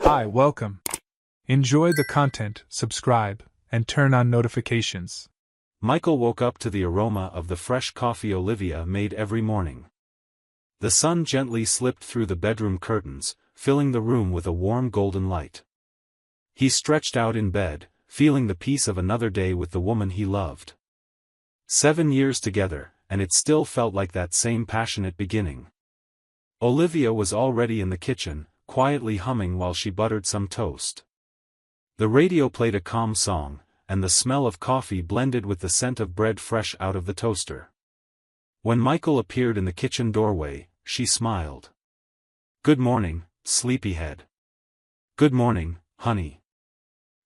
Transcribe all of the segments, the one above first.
Hi, welcome. Enjoy the content, subscribe, and turn on notifications. Michael woke up to the aroma of the fresh coffee Olivia made every morning. The sun gently slipped through the bedroom curtains, filling the room with a warm golden light. He stretched out in bed, feeling the peace of another day with the woman he loved. 7 years together, and it still felt like that same passionate beginning. Olivia was already in the kitchen, quietly humming while she buttered some toast. The radio played a calm song, and the smell of coffee blended with the scent of bread fresh out of the toaster. When Michael appeared in the kitchen doorway, she smiled. "Good morning, sleepyhead." "Good morning, honey."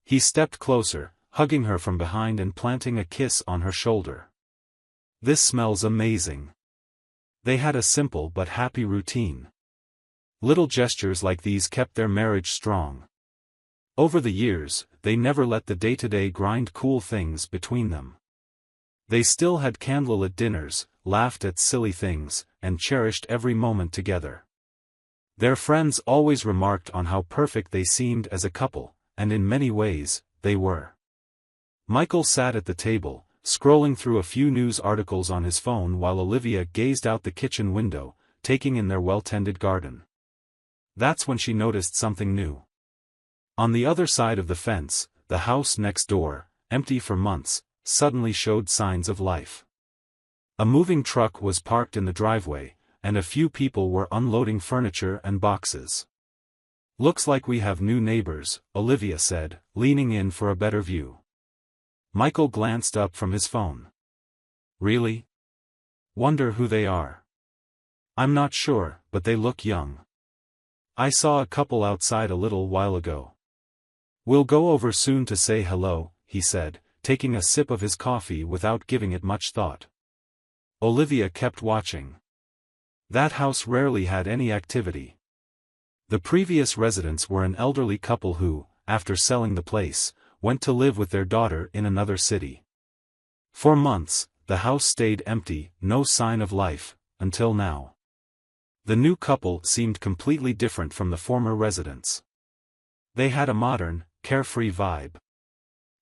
He stepped closer, hugging her from behind and planting a kiss on her shoulder. "This smells amazing." They had a simple but happy routine. Little gestures like these kept their marriage strong. Over the years, they never let the day-to-day grind cool things between them. They still had candlelit dinners, laughed at silly things, and cherished every moment together. Their friends always remarked on how perfect they seemed as a couple, and in many ways, they were. Michael sat at the table, scrolling through a few news articles on his phone while Olivia gazed out the kitchen window, taking in their well-tended garden. That's when she noticed something new. On the other side of the fence, the house next door, empty for months, suddenly showed signs of life. A moving truck was parked in the driveway, and a few people were unloading furniture and boxes. "Looks like we have new neighbors," Olivia said, leaning in for a better view. Michael glanced up from his phone. "Really? Wonder who they are." "I'm not sure, but they look young. I saw a couple outside a little while ago." "We'll go over soon to say hello," he said, taking a sip of his coffee without giving it much thought. Olivia kept watching. That house rarely had any activity. The previous residents were an elderly couple who, after selling the place, went to live with their daughter in another city. For months, the house stayed empty, no sign of life, until now. The new couple seemed completely different from the former residents. They had a modern, carefree vibe.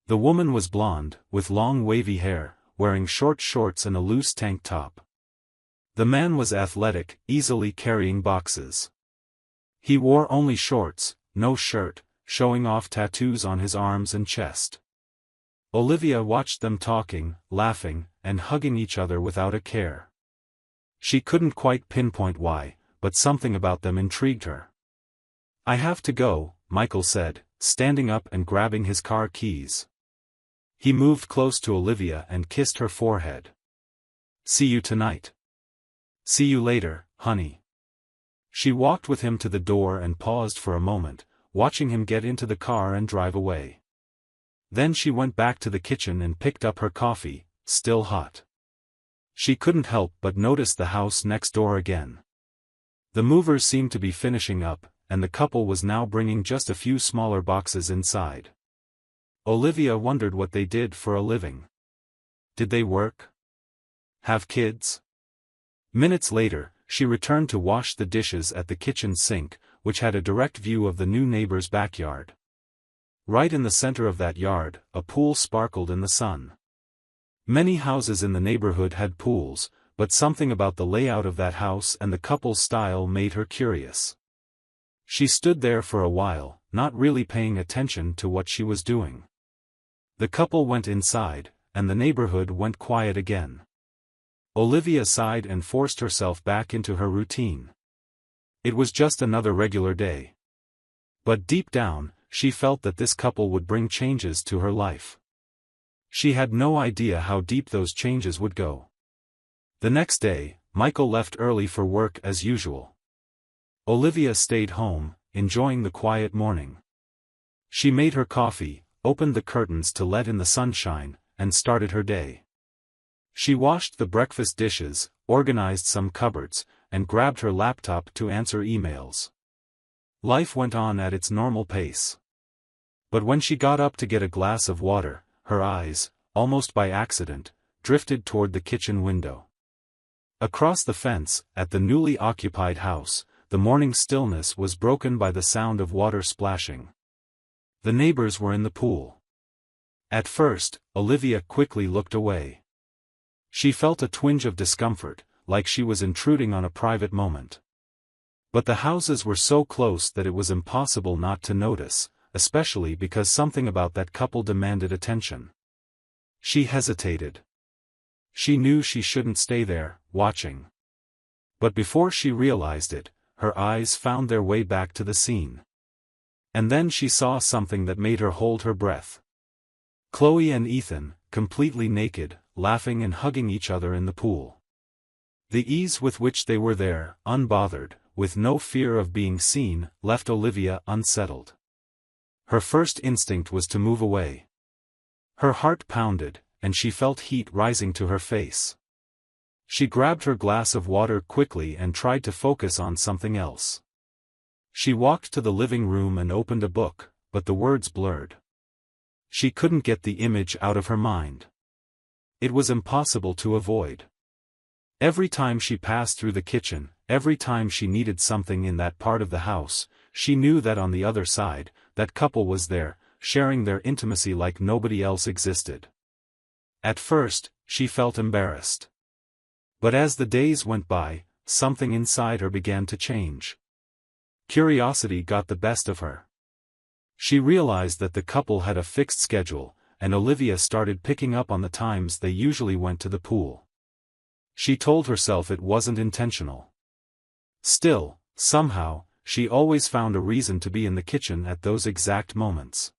The woman was blonde, with long wavy hair, wearing short shorts and a loose tank top. The man was athletic, easily carrying boxes. He wore only shorts, no shirt, showing off tattoos on his arms and chest. Olivia watched them talking, laughing, and hugging each other without a care. She couldn't quite pinpoint why, but something about them intrigued her. "I have to go," Michael said, standing up and grabbing his car keys. He moved close to Olivia and kissed her forehead. "See you tonight." "See you later, honey." She walked with him to the door and paused for a moment, watching him get into the car and drive away. Then she went back to the kitchen and picked up her coffee, still hot. She couldn't help but notice the house next door again. The movers seemed to be finishing up, and the couple was now bringing just a few smaller boxes inside. Olivia wondered what they did for a living. Did they work? Have kids? Minutes later, she returned to wash the dishes at the kitchen sink, which had a direct view of the new neighbor's backyard. Right in the center of that yard, a pool sparkled in the sun. Many houses in the neighborhood had pools, but something about the layout of that house and the couple's style made her curious. She stood there for a while, not really paying attention to what she was doing. The couple went inside, and the neighborhood went quiet again. Olivia sighed and forced herself back into her routine. It was just another regular day. But deep down, she felt that this couple would bring changes to her life. She had no idea how deep those changes would go. The next day, Michael left early for work as usual. Olivia stayed home, enjoying the quiet morning. She made her coffee, opened the curtains to let in the sunshine, and started her day. She washed the breakfast dishes, organized some cupboards, and grabbed her laptop to answer emails. Life went on at its normal pace. But when she got up to get a glass of water, her eyes, almost by accident, drifted toward the kitchen window. Across the fence, at the newly occupied house, the morning stillness was broken by the sound of water splashing. The neighbors were in the pool. At first, Olivia quickly looked away. She felt a twinge of discomfort, like she was intruding on a private moment. But the houses were so close that it was impossible not to notice, especially because something about that couple demanded attention. She hesitated. She knew she shouldn't stay there, watching. But before she realized it, her eyes found their way back to the scene. And then she saw something that made her hold her breath. Chloe and Ethan, completely naked, laughing and hugging each other in the pool. The ease with which they were there, unbothered, with no fear of being seen, left Olivia unsettled. Her first instinct was to move away. Her heart pounded, and she felt heat rising to her face. She grabbed her glass of water quickly and tried to focus on something else. She walked to the living room and opened a book, but the words blurred. She couldn't get the image out of her mind. It was impossible to avoid. Every time she passed through the kitchen, every time she needed something in that part of the house, she knew that on the other side, that couple was there, sharing their intimacy like nobody else existed. At first, she felt embarrassed. But as the days went by, something inside her began to change. Curiosity got the best of her. She realized that the couple had a fixed schedule, and Olivia started picking up on the times they usually went to the pool. She told herself it wasn't intentional. Still, somehow, she always found a reason to be in the kitchen at those exact moments.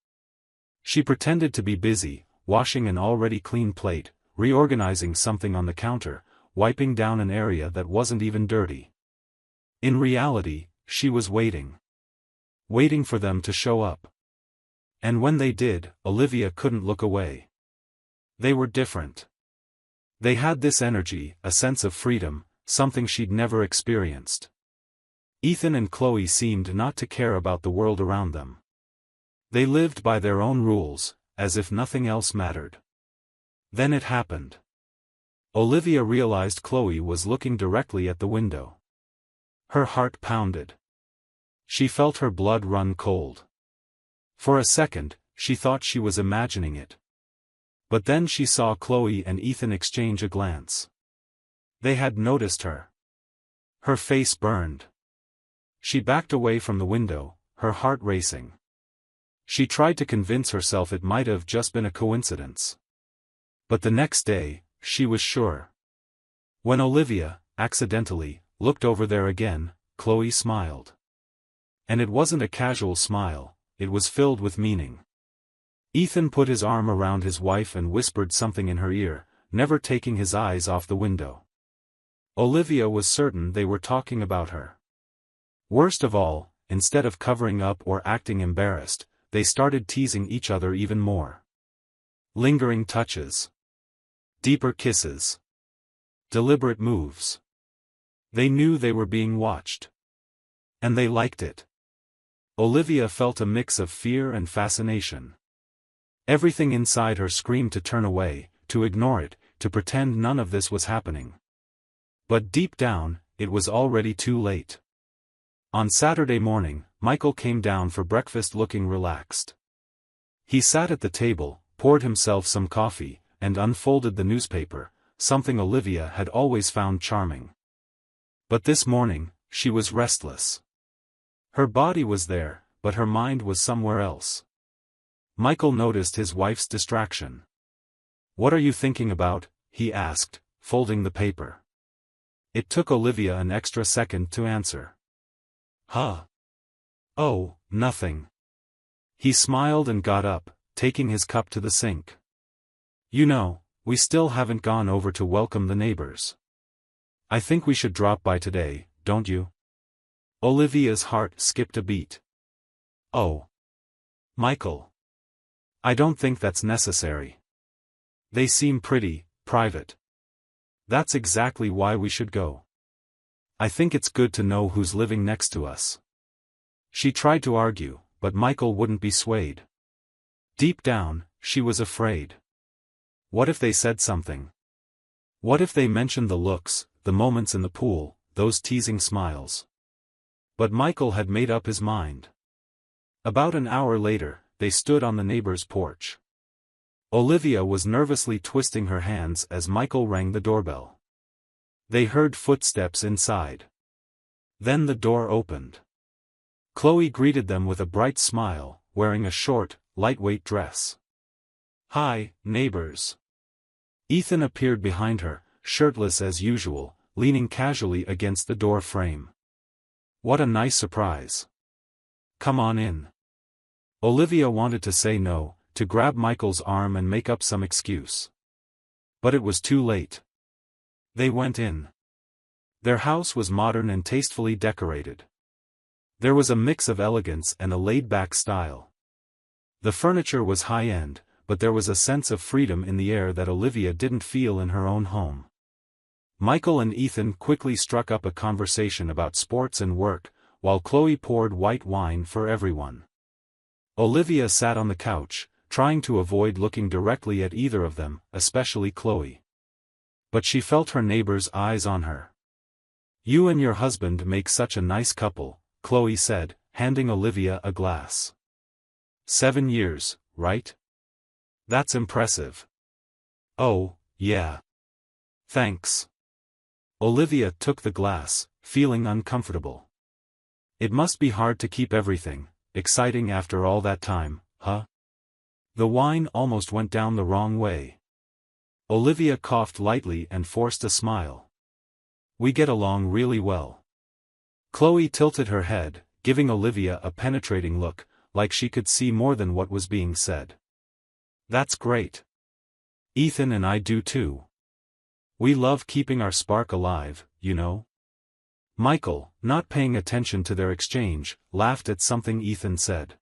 She pretended to be busy, washing an already clean plate, reorganizing something on the counter, wiping down an area that wasn't even dirty. In reality, she was waiting. Waiting for them to show up. And when they did, Olivia couldn't look away. They were different. They had this energy, a sense of freedom, something she'd never experienced. Ethan and Chloe seemed not to care about the world around them. They lived by their own rules, as if nothing else mattered. Then it happened. Olivia realized Chloe was looking directly at the window. Her heart pounded. She felt her blood run cold. For a second, she thought she was imagining it. But then she saw Chloe and Ethan exchange a glance. They had noticed her. Her face burned. She backed away from the window, her heart racing. She tried to convince herself it might have just been a coincidence. But the next day, she was sure. When Olivia, accidentally, looked over there again, Chloe smiled. And it wasn't a casual smile, it was filled with meaning. Ethan put his arm around his wife and whispered something in her ear, never taking his eyes off the window. Olivia was certain they were talking about her. Worst of all, instead of covering up or acting embarrassed, they started teasing each other even more. Lingering touches. Deeper kisses. Deliberate moves. They knew they were being watched. And they liked it. Olivia felt a mix of fear and fascination. Everything inside her screamed to turn away, to ignore it, to pretend none of this was happening. But deep down, it was already too late. On Saturday morning, Michael came down for breakfast looking relaxed. He sat at the table, poured himself some coffee, and unfolded the newspaper, something Olivia had always found charming. But this morning, she was restless. Her body was there, but her mind was somewhere else. Michael noticed his wife's distraction. "What are you thinking about?" he asked, folding the paper. It took Olivia an extra second to answer. "Huh? Oh, nothing." He smiled and got up, taking his cup to the sink. "You know, we still haven't gone over to welcome the neighbors. I think we should drop by today, don't you?" Olivia's heart skipped a beat. "Oh. Michael. I don't think that's necessary. They seem pretty private. That's exactly why we should go. I think it's good to know who's living next to us." She tried to argue, but Michael wouldn't be swayed. Deep down, she was afraid. What if they said something? What if they mentioned the looks, the moments in the pool, those teasing smiles? But Michael had made up his mind. About an hour later, they stood on the neighbor's porch. Olivia was nervously twisting her hands as Michael rang the doorbell. They heard footsteps inside. Then the door opened. Chloe greeted them with a bright smile, wearing a short, lightweight dress. "Hi, neighbors." Ethan appeared behind her, shirtless as usual, leaning casually against the door frame. "What a nice surprise. Come on in." Olivia wanted to say no, to grab Michael's arm and make up some excuse. But it was too late. They went in. Their house was modern and tastefully decorated. There was a mix of elegance and a laid-back style. The furniture was high-end, but there was a sense of freedom in the air that Olivia didn't feel in her own home. Michael and Ethan quickly struck up a conversation about sports and work, while Chloe poured white wine for everyone. Olivia sat on the couch, trying to avoid looking directly at either of them, especially Chloe. But she felt her neighbor's eyes on her. "You and your husband make such a nice couple," Chloe said, handing Olivia a glass. 7 years, right? That's impressive. Oh, yeah. Thanks. Olivia took the glass, feeling uncomfortable. It must be hard to keep everything exciting after all that time, huh? The wine almost went down the wrong way. Olivia coughed lightly and forced a smile. "We get along really well." Chloe tilted her head, giving Olivia a penetrating look, like she could see more than what was being said. "That's great. Ethan and I do too. We love keeping our spark alive, you know." Michael, not paying attention to their exchange, laughed at something Ethan said.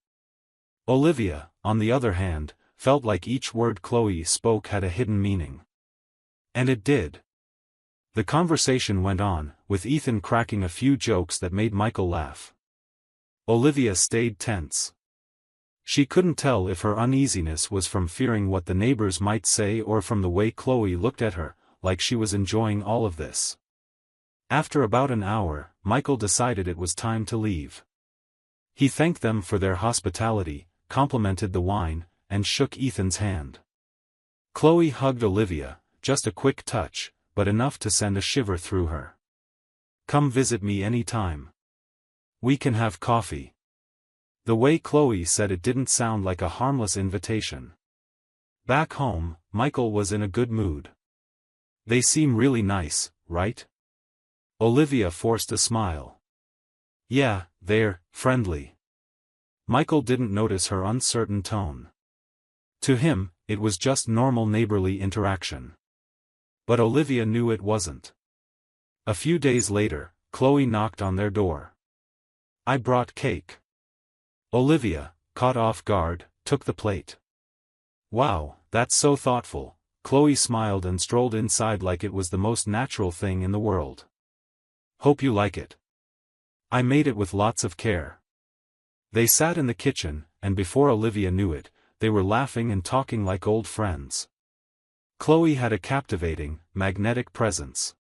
Olivia, on the other hand, felt like each word Chloe spoke had a hidden meaning. And it did. The conversation went on, with Ethan cracking a few jokes that made Michael laugh. Olivia stayed tense. She couldn't tell if her uneasiness was from fearing what the neighbors might say or from the way Chloe looked at her, like she was enjoying all of this. After about an hour, Michael decided it was time to leave. He thanked them for their hospitality, complimented the wine, and shook Ethan's hand. Chloe hugged Olivia, just a quick touch, but enough to send a shiver through her. "Come visit me any time. We can have coffee." The way Chloe said it didn't sound like a harmless invitation. Back home, Michael was in a good mood. "They seem really nice, right?" Olivia forced a smile. "Yeah, they're friendly." Michael didn't notice her uncertain tone. To him, it was just normal neighborly interaction. But Olivia knew it wasn't. A few days later, Chloe knocked on their door. "I brought cake." Olivia, caught off guard, took the plate. "Wow, that's so thoughtful." Chloe smiled and strolled inside like it was the most natural thing in the world. "Hope you like it. I made it with lots of care." They sat in the kitchen, and before Olivia knew it, they were laughing and talking like old friends. Chloe had a captivating, magnetic presence.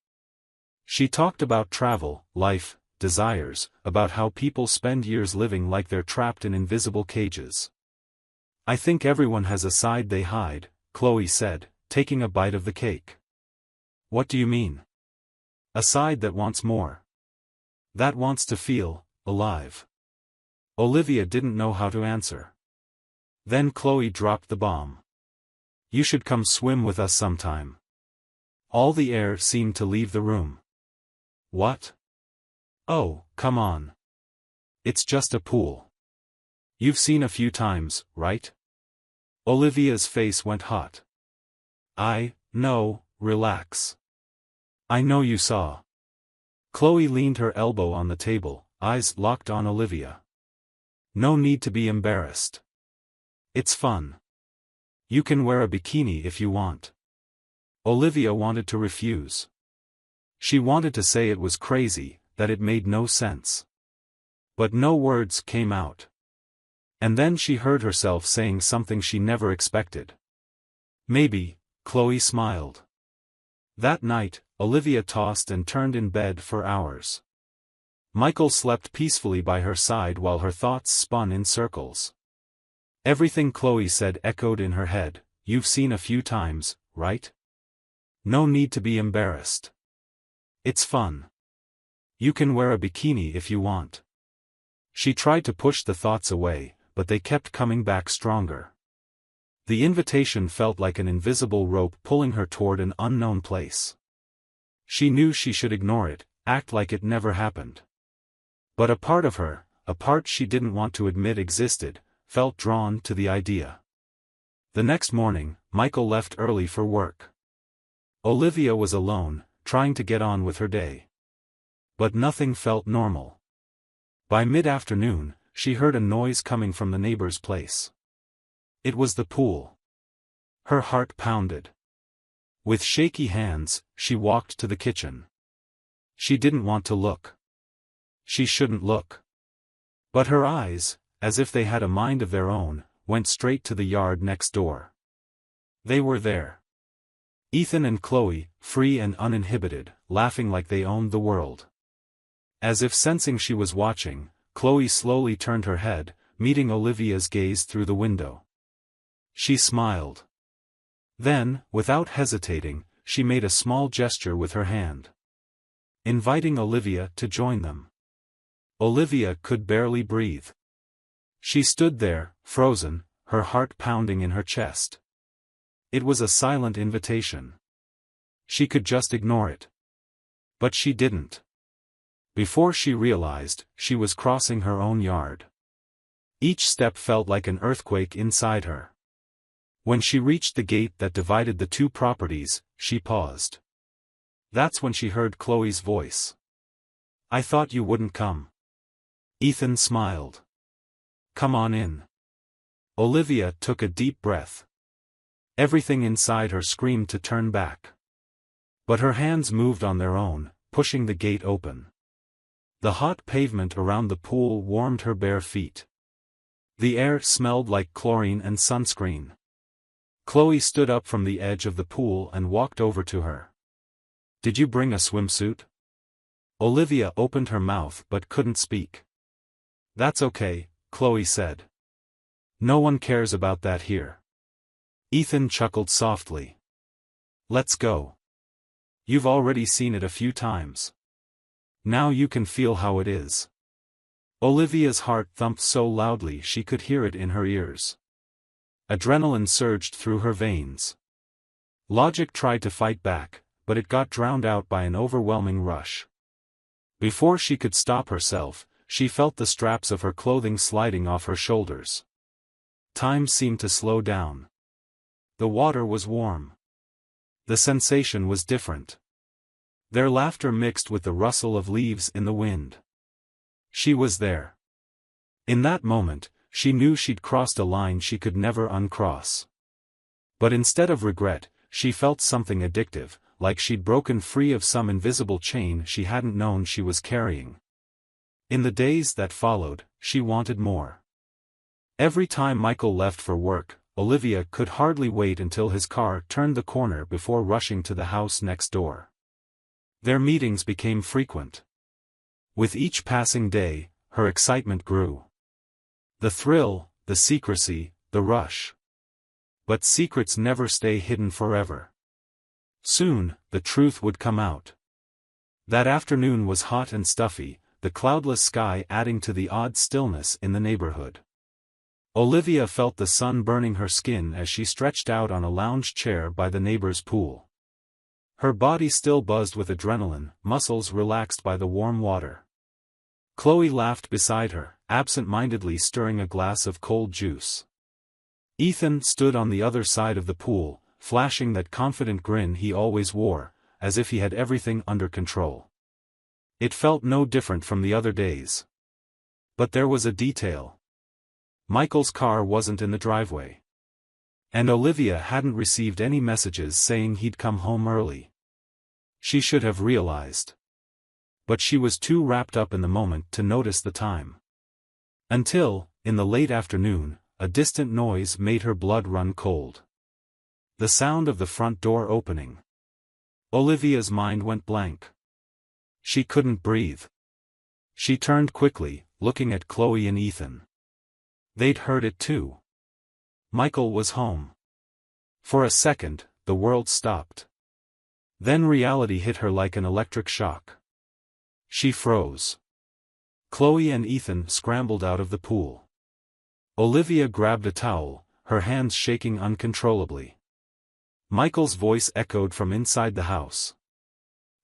She talked about travel, life, desires, about how people spend years living like they're trapped in invisible cages. "I think everyone has a side they hide," Chloe said, taking a bite of the cake. "What do you mean?" "A side that wants more. That wants to feel alive." Olivia didn't know how to answer. Then Chloe dropped the bomb. "You should come swim with us sometime." All the air seemed to leave the room. "What? Oh, come on. It's just a pool. You've seen a few times, right?" Olivia's face went hot. No, relax. I know you saw." Chloe leaned her elbow on the table, eyes locked on Olivia. "No need to be embarrassed. It's fun. You can wear a bikini if you want." Olivia wanted to refuse. She wanted to say it was crazy, that it made no sense. But no words came out. And then she heard herself saying something she never expected. "Maybe," Chloe smiled. That night, Olivia tossed and turned in bed for hours. Michael slept peacefully by her side while her thoughts spun in circles. Everything Chloe said echoed in her head. You've seen a few times, right? No need to be embarrassed. It's fun. You can wear a bikini if you want. She tried to push the thoughts away, but they kept coming back stronger. The invitation felt like an invisible rope pulling her toward an unknown place. She knew she should ignore it, act like it never happened. But a part of her, a part she didn't want to admit existed, felt drawn to the idea. The next morning, Michael left early for work. Olivia was alone, trying to get on with her day. But nothing felt normal. By mid-afternoon, she heard a noise coming from the neighbor's place. It was the pool. Her heart pounded. With shaky hands, she walked to the kitchen. She didn't want to look. She shouldn't look. But her eyes, as if they had a mind of their own, went straight to the yard next door. They were there. Ethan and Chloe, free and uninhibited, laughing like they owned the world. As if sensing she was watching, Chloe slowly turned her head, meeting Olivia's gaze through the window. She smiled. Then, without hesitating, she made a small gesture with her hand, inviting Olivia to join them. Olivia could barely breathe. She stood there, frozen, her heart pounding in her chest. It was a silent invitation. She could just ignore it. But she didn't. Before she realized, she was crossing her own yard. Each step felt like an earthquake inside her. When she reached the gate that divided the two properties, she paused. That's when she heard Chloe's voice. "I thought you wouldn't come." Ethan smiled. "Come on in." Olivia took a deep breath. Everything inside her screamed to turn back. But her hands moved on their own, pushing the gate open. The hot pavement around the pool warmed her bare feet. The air smelled like chlorine and sunscreen. Chloe stood up from the edge of the pool and walked over to her. "Did you bring a swimsuit?" Olivia opened her mouth but couldn't speak. "That's okay," Chloe said. "No one cares about that here." Ethan chuckled softly. "Let's go. You've already seen it a few times. Now you can feel how it is." Olivia's heart thumped so loudly she could hear it in her ears. Adrenaline surged through her veins. Logic tried to fight back, but it got drowned out by an overwhelming rush. Before she could stop herself, she felt the straps of her clothing sliding off her shoulders. Time seemed to slow down. The water was warm. The sensation was different. Their laughter mixed with the rustle of leaves in the wind. She was there. In that moment, she knew she'd crossed a line she could never uncross. But instead of regret, she felt something addictive, like she'd broken free of some invisible chain she hadn't known she was carrying. In the days that followed, she wanted more. Every time Michael left for work, Olivia could hardly wait until his car turned the corner before rushing to the house next door. Their meetings became frequent. With each passing day, her excitement grew. The thrill, the secrecy, the rush. But secrets never stay hidden forever. Soon, the truth would come out. That afternoon was hot and stuffy, the cloudless sky adding to the odd stillness in the neighborhood. Olivia felt the sun burning her skin as she stretched out on a lounge chair by the neighbor's pool. Her body still buzzed with adrenaline, muscles relaxed by the warm water. Chloe laughed beside her, absent-mindedly stirring a glass of cold juice. Ethan stood on the other side of the pool, flashing that confident grin he always wore, as if he had everything under control. It felt no different from the other days. But there was a detail. Michael's car wasn't in the driveway. And Olivia hadn't received any messages saying he'd come home early. She should have realized. But she was too wrapped up in the moment to notice the time. Until, in the late afternoon, a distant noise made her blood run cold. The sound of the front door opening. Olivia's mind went blank. She couldn't breathe. She turned quickly, looking at Chloe and Ethan. They'd heard it too. Michael was home. For a second, the world stopped. Then reality hit her like an electric shock. She froze. Chloe and Ethan scrambled out of the pool. Olivia grabbed a towel, her hands shaking uncontrollably. Michael's voice echoed from inside the house.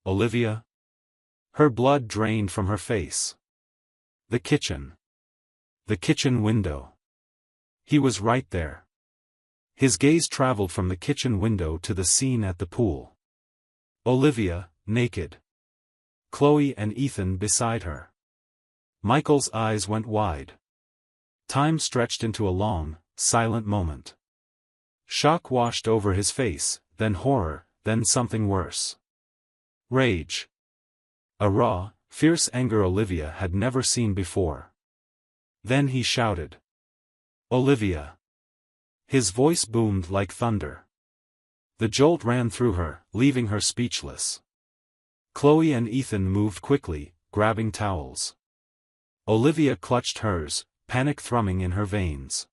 Olivia? Her blood drained from her face. The kitchen. The kitchen window. He was right there. His gaze traveled from the kitchen window to the scene at the pool. Olivia, naked. Chloe and Ethan beside her. Michael's eyes went wide. Time stretched into a long, silent moment. Shock washed over his face, then horror, then something worse. Rage. A raw, fierce anger Olivia had never seen before. Then he shouted. Olivia. His voice boomed like thunder. The jolt ran through her, leaving her speechless. Chloe and Ethan moved quickly, grabbing towels. Olivia clutched hers, panic thrumming in her veins.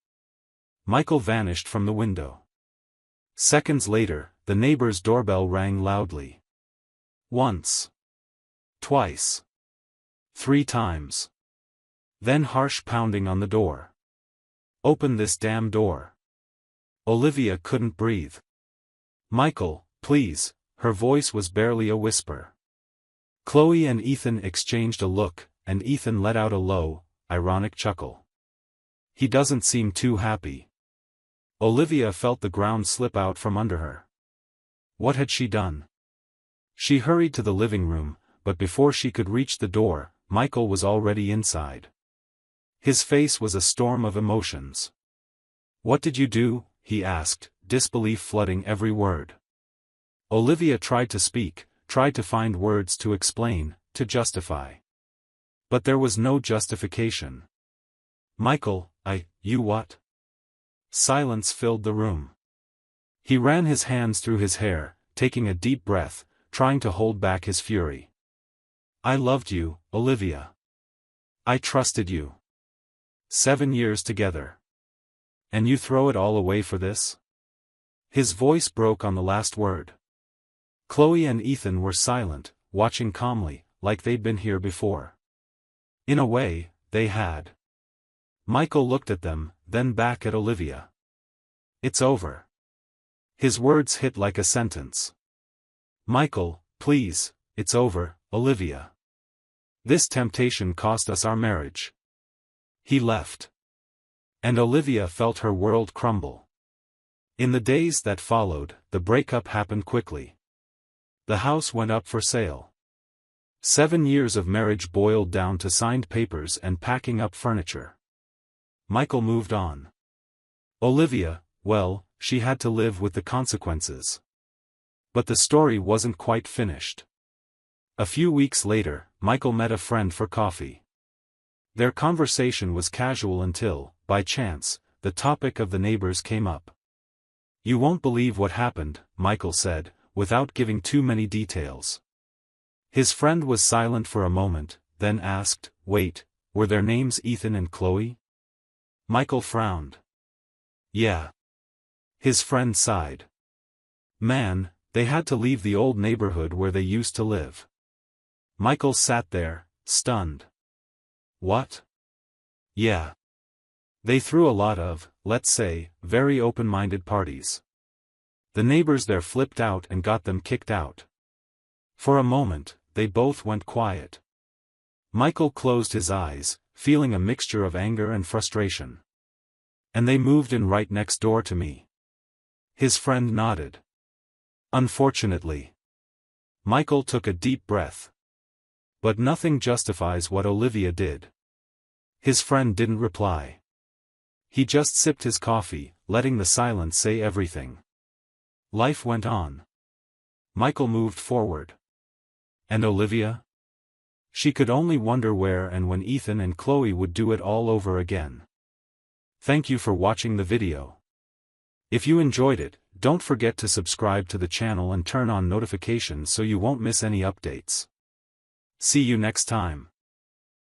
Michael vanished from the window. Seconds later, the neighbor's doorbell rang loudly. Once. Twice. 3 times. Then harsh pounding on the door. Open this damn door. Olivia couldn't breathe. Michael, please, her voice was barely a whisper. Chloe and Ethan exchanged a look, and Ethan let out a low, ironic chuckle. He doesn't seem too happy. Olivia felt the ground slip out from under her. What had she done? She hurried to the living room, but before she could reach the door, Michael was already inside. His face was a storm of emotions. What did you do? He asked, disbelief flooding every word. Olivia tried to speak, tried to find words to explain, to justify. But there was no justification. Michael, you what? Silence filled the room. He ran his hands through his hair, taking a deep breath, trying to hold back his fury. I loved you, Olivia. I trusted you. 7 years together. And you throw it all away for this? His voice broke on the last word. Chloe and Ethan were silent, watching calmly, like they'd been here before. In a way, they had. Michael looked at them, then back at Olivia. It's over. His words hit like a sentence. Michael, please, it's over, Olivia. This temptation cost us our marriage. He left. And Olivia felt her world crumble. In the days that followed, the breakup happened quickly. The house went up for sale. 7 years of marriage boiled down to signed papers and packing up furniture. Michael moved on. Olivia, well, she had to live with the consequences. But the story wasn't quite finished. A few weeks later, Michael met a friend for coffee. Their conversation was casual until, by chance, the topic of the neighbors came up. You won't believe what happened, Michael said, without giving too many details. His friend was silent for a moment, then asked, wait, were their names Ethan and Chloe? Michael frowned. Yeah. His friend sighed. Man, they had to leave the old neighborhood where they used to live. Michael sat there, stunned. What? Yeah. They threw a lot of, let's say, very open-minded parties. The neighbors there flipped out and got them kicked out. For a moment, they both went quiet. Michael closed his eyes, feeling a mixture of anger and frustration. And they moved in right next door to me. His friend nodded. Unfortunately. Michael took a deep breath. But nothing justifies what Olivia did. His friend didn't reply. He just sipped his coffee, letting the silence say everything. Life went on. Michael moved forward. And Olivia? She could only wonder where and when Ethan and Chloe would do it all over again. Thank you for watching the video. If you enjoyed it, don't forget to subscribe to the channel and turn on notifications so you won't miss any updates. See you next time.